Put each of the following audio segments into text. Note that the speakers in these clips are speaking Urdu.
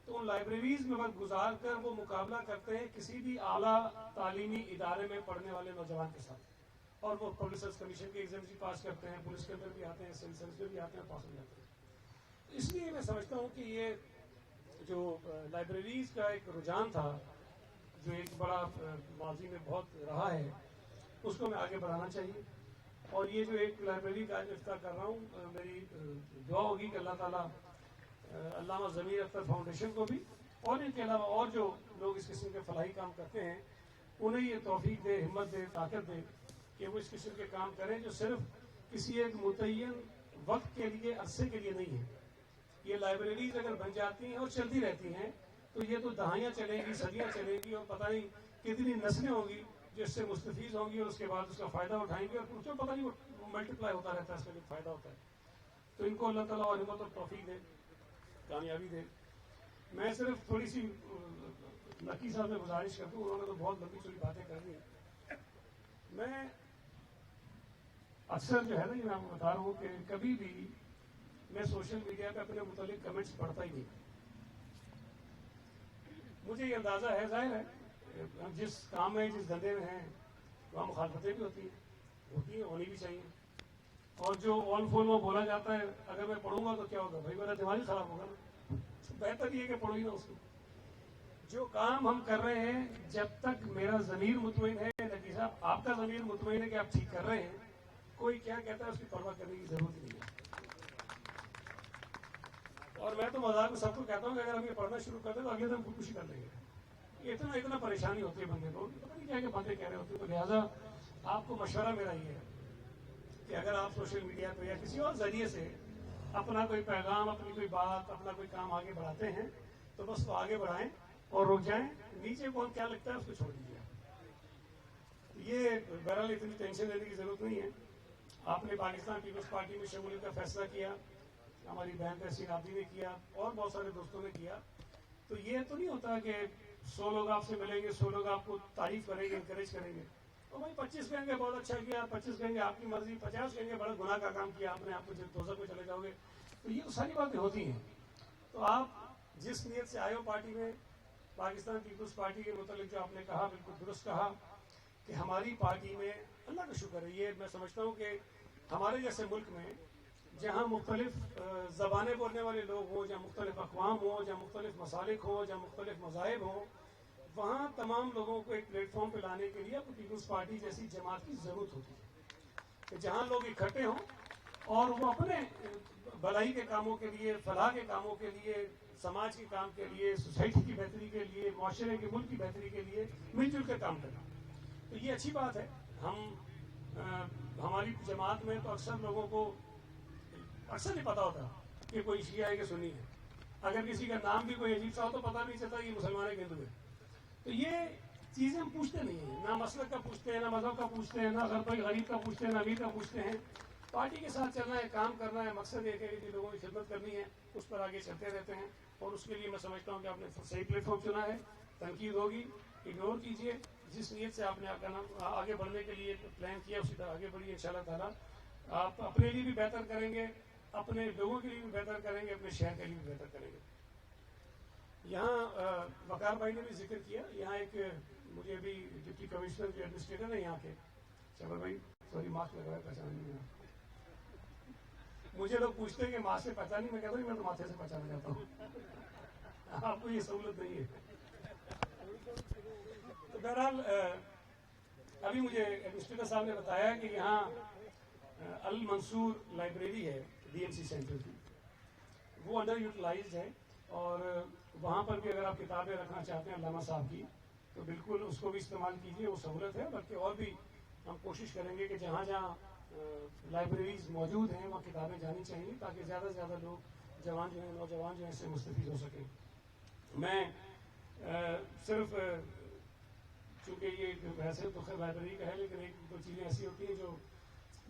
تو ان لائبریریز میں وقت گزار کر وہ مقابلہ کرتے ہیں کسی بھی اعلیٰ تعلیمی ادارے میں پڑھنے والے نوجوان کے ساتھ، اور وہ پبلک سروس کمیشن کے ایگزام بھی پاس کرتے ہیں، پولیس کے اندر بھی آتے ہیں، سول سروس میں بھی آتے ہیں، پاس ہو جاتے ہیں۔ اس لیے میں سمجھتا ہوں کہ یہ جو لائبریریز کا ایک رجحان تھا، جو ایک بڑا ماضی میں بہت رہا ہے، اس کو میں آگے بڑھانا چاہیے۔ اور یہ جو ایک لائبریری کا افتتاح کر رہا ہوں، میری دعا ہوگی کہ اللہ تعالیٰ علامہ ضمیر اختر فاؤنڈیشن کو بھی، اور ان کے علاوہ اور جو لوگ اس قسم کے فلاحی کام کرتے ہیں، انہیں یہ توفیق دے، ہمت دے، طاقت دے کہ وہ اس قسم کے کام کریں جو صرف کسی ایک متعین وقت کے لیے، عرصے کے لیے نہیں ہے۔ یہ لائبریریز اگر بن جاتی ہیں اور چلتی رہتی ہیں تو یہ تو دہائیاں چلیں گی، صدیاں چلیں گی، اور پتہ نہیں کتنی نسلیں ہوں گی جو اس سے مستفید ہوں گی اور اس کے بعد اس کا فائدہ اٹھائیں گے، اور اس میں پتہ نہیں وہ ملٹیپلائی ہوتا رہتا ہے، اس کا جو فائدہ ہوتا ہے۔ تو ان کو اللہ تعالیٰ اور ہمت اور توفیق دے، کامیابی دے۔ میں صرف تھوڑی سی نقی صاحب میں گزارش کرتا ہوں، انہوں نے تو بہت لمبی چوڑی باتیں کر دی۔ میں اکثر جو ہے نا، یہ میں آپ کو بتا رہا ہوں کہ کبھی بھی میں سوشل میڈیا پہ اپنے متعلق کمنٹس پڑھتا ہی نہیں۔ مجھے یہ اندازہ ہے، ظاہر ہے ہم جس کام میں، جس دھندے میں ہیں، وہاں مخالفتیں بھی ہوتی ہیں، ہونی بھی چاہیے۔ اور جو آل فول میں بولا جاتا ہے، اگر میں پڑھوں گا تو کیا ہوگا؟ بھائی میرا دماغ ہی خراب ہوگا نا۔ بہتر یہ ہے کہ پڑھو ہی نہ اس کو۔ جو کام ہم کر رہے ہیں، جب تک میرا ضمیر مطمئن ہے، نقی صاحب آپ کا ضمیر مطمئن ہے کہ آپ ٹھیک کر رہے ہیں، کوئی کیا کہتا ہے اس کی پرواہ کرنے کی ضرورت ہی نہیں ہے۔ اور میں تو مذاق میں سب کو کہتا ہوں کہ اگر ہم یہ پڑھنا شروع کر دیں تو اگلے دن خودکشی کر لیں گے۔ اتنا پریشانی ہوتی ہے بندے کو، پتہ نہیں کیا کہ باتیں کہہ رہے ہوتے ہیں۔ تو لہٰذا آپ کو مشورہ میرا یہ ہے کہ اگر آپ سوشل میڈیا پہ یا کسی اور ذریعے سے اپنا کوئی پیغام، اپنی کوئی بات، اپنا کوئی کام آگے بڑھاتے ہیں تو بس وہ آگے بڑھائیں اور رک جائیں، نیچے کون کیا لگتا ہے اس کو چھوڑ دیجیے۔ یہ بہرحال اتنی ٹینشن لینے کی ضرورت نہیں ہے۔ آپ نے پاکستان پیپلز پارٹی میں شمولیت کا فیصلہ کیا، ہماری بہن تحسین عابدی نے کیا، اور بہت سارے دوستوں نے کیا، تو یہ تو نہیں ہوتا کہ 100 لوگ آپ سے ملیں گے، 100 لوگ آپ کو تعریف کریں گے، انکریج کریں گے، تو بھائی 25 کہیں گے بہت اچھا کیا، 25 کہیں گے آپ کی مرضی، 50 کہیں گے بڑا گناہ کا کام کیا آپ نے، آپ کو دوزخ میں چلے جاؤ گے۔ تو یہ ساری باتیں ہوتی ہیں۔ تو آپ جس نیت سے آئے ہو پارٹی میں، پاکستان پیپلز پارٹی کے متعلق جو آپ نے کہا، بالکل درست کہا کہ ہماری پارٹی میں اللہ کا شکر ہے، یہ میں سمجھتا ہوں کہ ہمارے جیسے ملک میں جہاں مختلف زبانیں بولنے والے لوگ ہوں، جہاں مختلف اقوام ہوں، جہاں مختلف مسالک ہوں، جہاں مختلف مذاہب ہوں، وہاں تمام لوگوں کو ایک پلیٹ فارم پہ لانے کے لیے پیپلز پارٹی جیسی جماعت کی ضرورت ہوتی ہے کہ جہاں لوگ اکٹھے ہوں اور وہ اپنے بھلائی کے کاموں کے لیے، فلاح کے کاموں کے لیے، سماج کے کام کے لیے، سوسائٹی کی بہتری کے لیے، معاشرے کے، ملک کی بہتری کے لیے مل جل کے کام کریں۔ تو یہ اچھی بات ہے۔ ہماری جماعت میں تو اکثر لوگوں کو اکثر نہیں پتا ہوتا کہ کوئی شیعہ ہے کہ سنی ہے۔ اگر کسی کا نام بھی کوئی عجیب سا ہو تو پتہ نہیں چلتا کہ مسلمان ہے کہ ہندو ہے۔ تو یہ چیزیں ہم پوچھتے نہیں ہیں، نہ مسلک کا پوچھتے ہیں، نہ مذہب کا پوچھتے ہیں، نہ غریب کا پوچھتے ہیں، نہ امیر کا پوچھتے ہیں۔ پارٹی کے ساتھ چلنا ہے، کام کرنا ہے، مقصد ایک ہے کہ لوگوں کی خدمت کرنی ہے، اس پر آگے چلتے رہتے ہیں۔ اور اس کے لیے میں سمجھتا ہوں کہ آپ نے صحیح پلیٹ فارم چنا ہے۔ تنقید ہوگی، اگنور کیجیے، جس نیت سے آپ نے آگے بڑھنے کے لیے پلان کیا اسی طرح آگے بڑھیے، انشاءاللہ تعالیٰ آپ اپنے لیے بھی بہتر کریں گے، اپنے لوگوں کے لیے بھی بہتر کریں گے، اپنے شہر کے لیے بھی بہتر کریں گے۔ یہاں وقار بھائی نے بھی ذکر کیا، یہاں ایک مجھے ابھی ڈپٹی کمشنر جو ایڈمنسٹریٹر ہے یہاں کے، چبر بھائی، سوری ماسک لگایا پہچان نہیں، مجھے لوگ پوچھتے ہیں کہ ماسک سے پہچانی، میں کہتا ہوں میں تو ماتھے سے پہچانا چاہتا ہوں، آپ کو یہ سہولت نہیں ہے۔ تو بہرحال ابھی مجھے ایڈمنسٹریٹر صاحب نے بتایا کہ یہاں المنصور لائبریری ہے ڈی ایم سی سینٹر کی، وہ انڈر یوٹیلائزڈ ہے، اور وہاں پر بھی اگر آپ کتابیں رکھنا چاہتے ہیں علامہ صاحب کی تو بالکل اس کو بھی استعمال کیجیے، وہ سہولت ہے۔ بلکہ اور بھی ہم کوشش کریں گے کہ جہاں جہاں لائبریریز موجود ہیں وہاں کتابیں جانی چاہیے تاکہ زیادہ سے زیادہ لوگ جوان جو ہیں، نوجوان جو ہیں، اس سے مستفید ہو سکیں۔ میں صرف چونکہ یہ ویسے تو خیر لائبریری کا ہے، لیکن ایک دو چیزیں ایسی ہوتی ہیں جو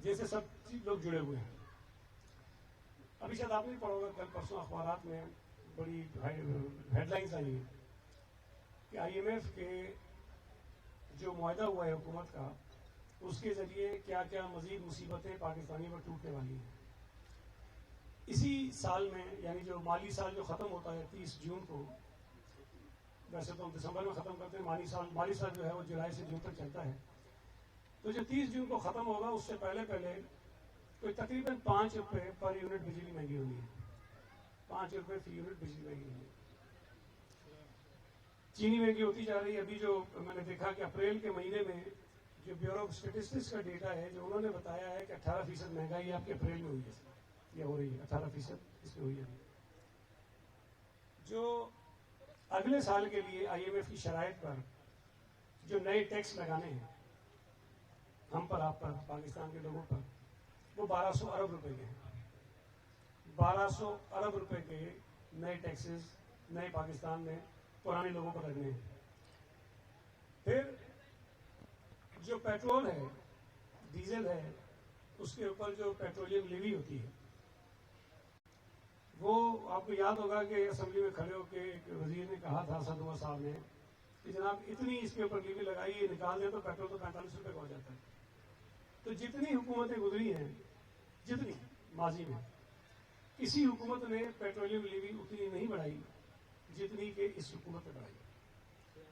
جیسے سب لوگ جڑے ہوئے ہیں۔ ابھی شاید آپ نے پڑھا ہوگا، کل پرسوں اخبارات میں بڑی ہیڈ لائنز آئی ہیں کہ آئی ایم ایف کے جو معاہدہ ہوا ہے حکومت کا، اس کے ذریعے کیا کیا مزید مصیبتیں پاکستانی پر ٹوٹنے والی ہیں۔ اسی سال میں یعنی جو مالی سال جو ختم ہوتا ہے 30 جون کو، ویسے تو ہم دسمبر میں ختم کرتے ہیں، مالی سال جو ہے وہ جولائی سے جون تک چلتا ہے، تو جو 30 جون کو ختم ہوگا اس سے پہلے کوئی تقریباً 5 روپے پر یونٹ بجلی مہنگی ہونی ہے، 5 روپے فی یونٹ بجلی مہنگی ہونی ہے۔ چینی مہنگی ہوتی جا رہی ہے۔ ابھی جو میں نے دیکھا کہ اپریل کے مہینے میں جو بیورو آف اسٹیٹسٹکس کا ڈیٹا ہے، جو انہوں نے بتایا ہے کہ 18% مہنگائی آپ کے اپریل میں ہوئی ہے، یہ ہو رہی ہے 18% اس میں ہوئی ہے۔ جو اگلے سال کے لیے آئی ایم ایف کی شرائط پر جو نئے ٹیکس لگانے ہیں ہم پر، آپ پر، پاکستان کے لوگوں پر، وہ 1200 ارب روپے کے ہیں۔ 1200 ارب روپے کے نئے ٹیکسز نئے پاکستان میں پرانے لوگوں پر لگنے ہیں۔ پھر جو پیٹرول ہے، ڈیزل ہے، اس کے اوپر جو پیٹرولیم لیوی ہوتی ہے، وہ آپ کو یاد ہوگا کہ اسمبلی میں کھڑے ہو کے ایک وزیر نے کہا تھا، اسد عمر صاحب نے، کہ جناب اتنی اس کے اوپر لیوی لگائی، نکال دیں تو پیٹرول تو 45 روپے کا ہو جاتا ہے۔ تو جتنی حکومتیں گزری ہیں، جتنی ماضی میں، کسی حکومت نے پیٹرولیم لیوی اتنی نہیں بڑھائی جتنی کہ اس حکومت نے بڑھائی۔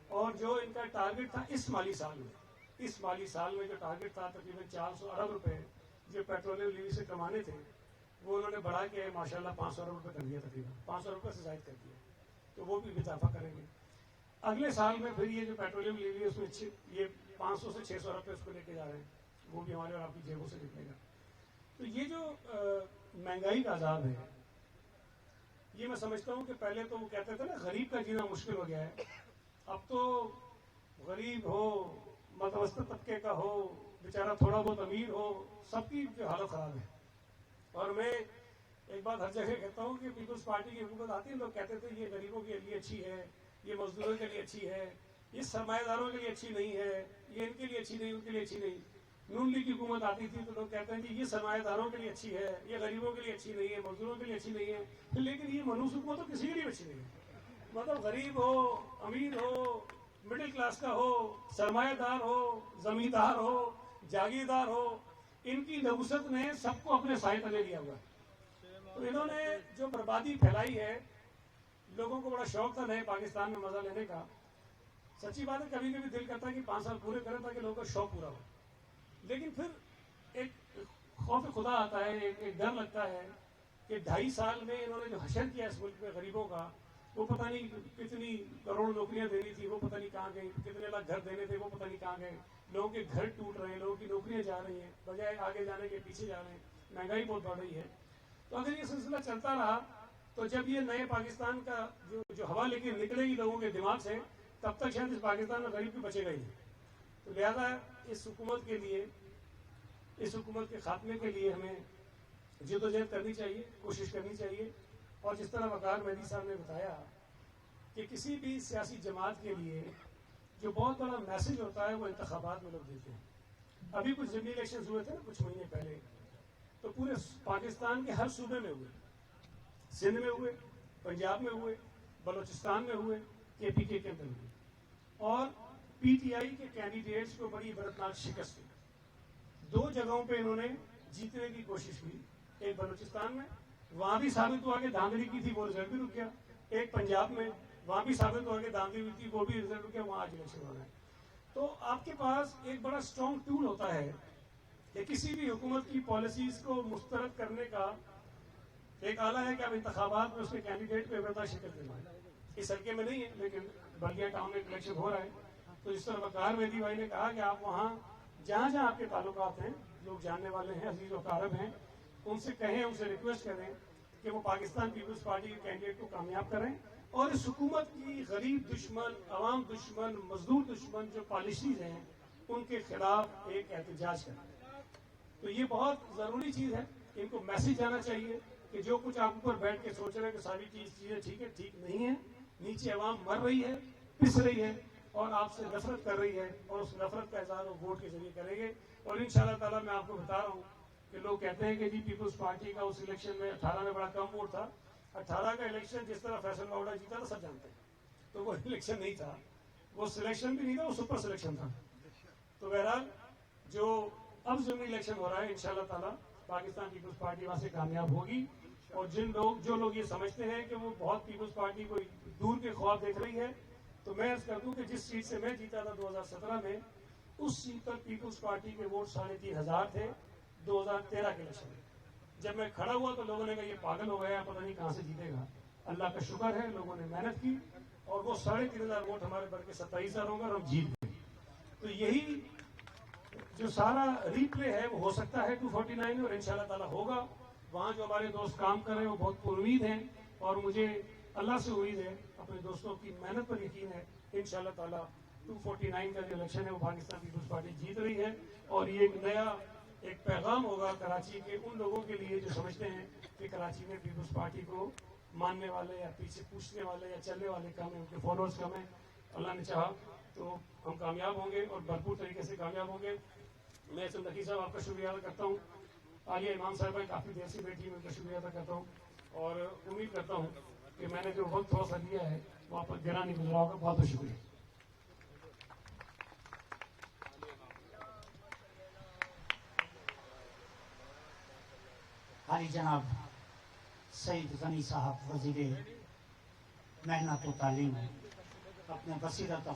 اور جو ان کا ٹارگٹ تھا اس مالی سال میں جو ٹارگٹ تھا تقریباً 400 ارب روپے جو پیٹرولیم لیوی سے کمانے تھے، وہ انہوں نے بڑھا کے ماشاءاللہ 500 ارب روپے کر دیا، تقریباً 500 روپے سے زائد کر دیا۔ تو وہ بھی اضافہ کریں گے اگلے سال میں۔ پھر یہ جو پیٹرولیم لیوی ہے اس میں یہ 500 سے 600 ارب اس کو لے کے جا رہے ہیں، وہ بھی ہمارے اور آپ کی جیبوں سے نکلے گا۔ تو یہ جو مہنگائی کا عذاب ہے، یہ میں سمجھتا ہوں کہ پہلے تو وہ کہتے تھے نا غریب کا جینا مشکل ہو گیا ہے، اب تو غریب ہو، متوسط طبقے کا ہو، بیچارہ تھوڑا بہت امیر ہو، سب کی جو حالت خراب ہے۔ اور میں ایک بات ہر جگہ کہتا ہوں کہ پیپلز پارٹی کی حکومت آتی ہے، لوگ کہتے تھے یہ غریبوں کے لیے اچھی ہے، یہ مزدوروں کے لیے اچھی ہے، یہ سرمایہ داروں کے لیے اچھی نہیں ہے، یہ ان کے لیے اچھی نہیں، ان کے لیے اچھی نہیں۔ نون لیگ کی حکومت آتی تھی تو لوگ کہتے ہیں کہ یہ سرمایہ داروں کے لیے اچھی ہے، یہ غریبوں کے لیے اچھی نہیں ہے، مزدوروں کے لیے اچھی نہیں ہے، لیکن یہ منحوس حکومت تو کسی کے لیے اچھی نہیں ہے۔ مطلب غریب ہو، امیر ہو، مڈل کلاس کا ہو، سرمایہ دار ہو، زمیندار ہو، جاگیردار ہو، ان کی نوست نے سب کو اپنے سائے تلے لیا ہوا ہے۔ تو انہوں نے جو بربادی پھیلائی ہے، لوگوں کو بڑا شوق تھا نئے پاکستان میں مزہ لینے کا۔ سچی بات ہے کبھی کبھی دل کرتا ہے کہ 5 سال پورے کریں تاکہ لوگوں کا شوق پورا ہو، لیکن پھر ایک خوف خدا آتا ہے، ایک ڈر لگتا ہے کہ 2.5 سال میں انہوں نے جو حشر کیا اس ملک میں غریبوں کا، وہ پتہ نہیں کتنی کروڑ نوکریاں دینی تھی، وہ پتہ نہیں کہاں گئی، کتنے لاکھ گھر دینے تھے، وہ پتہ نہیں کہاں گئے، لوگوں کے گھر ٹوٹ رہے ہیں، لوگوں کی نوکریاں جا رہی ہیں، بجائے آگے جانے کے پیچھے جا رہے ہیں، مہنگائی بہت بڑھ رہی ہے۔ تو اگر یہ سلسلہ چلتا رہا تو جب یہ نئے پاکستان کا جو ہوا لے کے نکلے گی لوگوں کے دماغ سے، تب تک شاید اس پاکستان میں غریب بھی بچے گا ہی نہیں۔ تو لہٰذا اس حکومت کے خاتمے کے لیے ہمیں جدوجہد کرنی چاہیے، کوشش کرنی چاہیے۔ اور جس طرح وقار مہدی صاحب نے بتایا کہ کسی بھی سیاسی جماعت کے لیے جو بہت بڑا میسج ہوتا ہے وہ انتخابات میں لوگ دیتے ہیں۔ ابھی کچھ ضمنی الیکشنز ہوئے تھے نا کچھ مہینے پہلے، تو پورے پاکستان کے ہر صوبے میں ہوئے، سندھ میں ہوئے، پنجاب میں ہوئے، بلوچستان میں ہوئے، کے پی کے اندر ہوئے، اور پی ٹی آئی کے کینڈیڈیٹس کو بڑی عبرتناک شکست ہوئی۔ 2 جگہوں پہ انہوں نے جیتنے کی کوشش کی، ایک بلوچستان میں، وہاں بھی ثابت ہوا کہ دھاندلی کی تھی، وہ رزلٹ بھی رک گیا، ایک پنجاب میں، وہاں بھی ثابت ہوا کہ دھاندلی ہوئی تھی، وہ بھی رزلٹ رک گیا، وہاں آج الیکشن ہو رہا ہے۔ تو آپ کے پاس ایک بڑا اسٹرانگ ٹول ہوتا ہے کہ کسی بھی حکومت کی پالیسیز کو مسترد کرنے کا ایک آلہ ہے کہ آپ انتخابات میں اس کے کینڈیڈیٹ کو عبرتناک شکست دلوائیں۔ اس حلقے میں نہیں ہے لیکن بلدیہ ٹاؤن میں الیکشن ہو رہا ہے، تو اس طرح وقار مہدی بھائی نے کہا کہ آپ وہاں جہاں جہاں آپ کے تعلقات ہیں، لوگ جاننے والے ہیں، عزیز و اقارب ہیں، ان سے کہیں، ان سے ریکویسٹ کریں کہ وہ پاکستان پیپلز پارٹی کے کینڈیڈیٹ کو کامیاب کریں، اور اس حکومت کی غریب دشمن، عوام دشمن، مزدور دشمن جو پالیسیز ہیں ان کے خلاف ایک احتجاج کریں۔ تو یہ بہت ضروری چیز ہے، ان کو میسج جانا چاہیے کہ جو کچھ آپ اوپر بیٹھ کے سوچ رہے ہیں کہ ساری چیزیں ٹھیک ہے، ٹھیک نہیں ہے، نیچے عوام مر رہی ہے، پس رہی ہے، اور آپ سے نفرت کر رہی ہے، اور اس نفرت کا اظہار وہ ووٹ کے ذریعے کریں گے۔ اور انشاءاللہ تعالیٰ میں آپ کو بتا رہا ہوں کہ لوگ کہتے ہیں کہ جی پیپلز پارٹی کا اس الیکشن میں 18 میں بڑا کم ووٹ تھا، 18 کا الیکشن جس طرح فیصل گاؤڈا جیتا تھا سب جانتے ہیں، تو وہ الیکشن نہیں تھا، وہ سلیکشن بھی نہیں تھا، وہ سپر سلیکشن تھا۔ تو بہرحال جو اب ضمنی الیکشن ہو رہا ہے انشاءاللہ تعالیٰ پاکستان پیپلز پارٹی وہاں سے کامیاب ہوگی، اور جو لوگ یہ سمجھتے ہیں کہ وہ بہت پیپلز پارٹی کو دور کے خواب دیکھ رہی ہے، تو میں عرض کر دوں کہ جس سیٹ سے میں جیتا تھا 2017 میں، اس سیٹ پر پیپلز پارٹی کے ووٹ 3,500 تھے 2013 کے الیکشن میں. جب میں کھڑا ہوا تو لوگوں نے کہا یہ پاگل ہو گیا، پتہ نہیں کہاں سے جیتے گا. اللہ کا شکر ہے لوگوں نے محنت کی اور وہ 3,500 ووٹ ہمارے بڑھ کے 27,000 ہوں گے اور ہم جیت گئے. تو یہی جو سارا ری پلے ہے وہ ہو سکتا ہے 249 اور انشاءاللہ تعالیٰ ہوگا. وہاں جو ہمارے دوست کام کر رہے ہیں وہ بہت پر امید ہیں اور مجھے اللہ سے امید ہے، اپنے دوستوں کی محنت پر یقین ہے، انشاءاللہ تعالیٰ 249 کا جو الیکشن ہے وہ پاکستان پیپلز پارٹی جیت رہی ہے. اور یہ ایک نیا پیغام ہوگا کراچی کے ان لوگوں کے لیے جو سمجھتے ہیں کہ کراچی میں پیپلز پارٹی کو ماننے والے یا پیچھے پوچھنے والے یا چلنے والے کم ہیں، ان کے فالوورز کم ہیں. اللہ نے چاہا تو ہم کامیاب ہوں گے اور بھرپور طریقے سے کامیاب ہوں گے. میں نقی صاحب آپ کا شکریہ ادا کرتا ہوں. عالیہ امام صاحبہ کافی دیر سے بیٹھی میں ان کا شکریہ ادا کرتا ہوں اور امید کرتا ہوں کہ میں نے جو وقت تھوڑا سا دیا ہے وہ آپ پر گرا نہیں گزرا ہوگا. بہت بہت شکریہ. حاجی جناب سعید غنی صاحب وزیر محنت و تعلیم اپنے بصیرت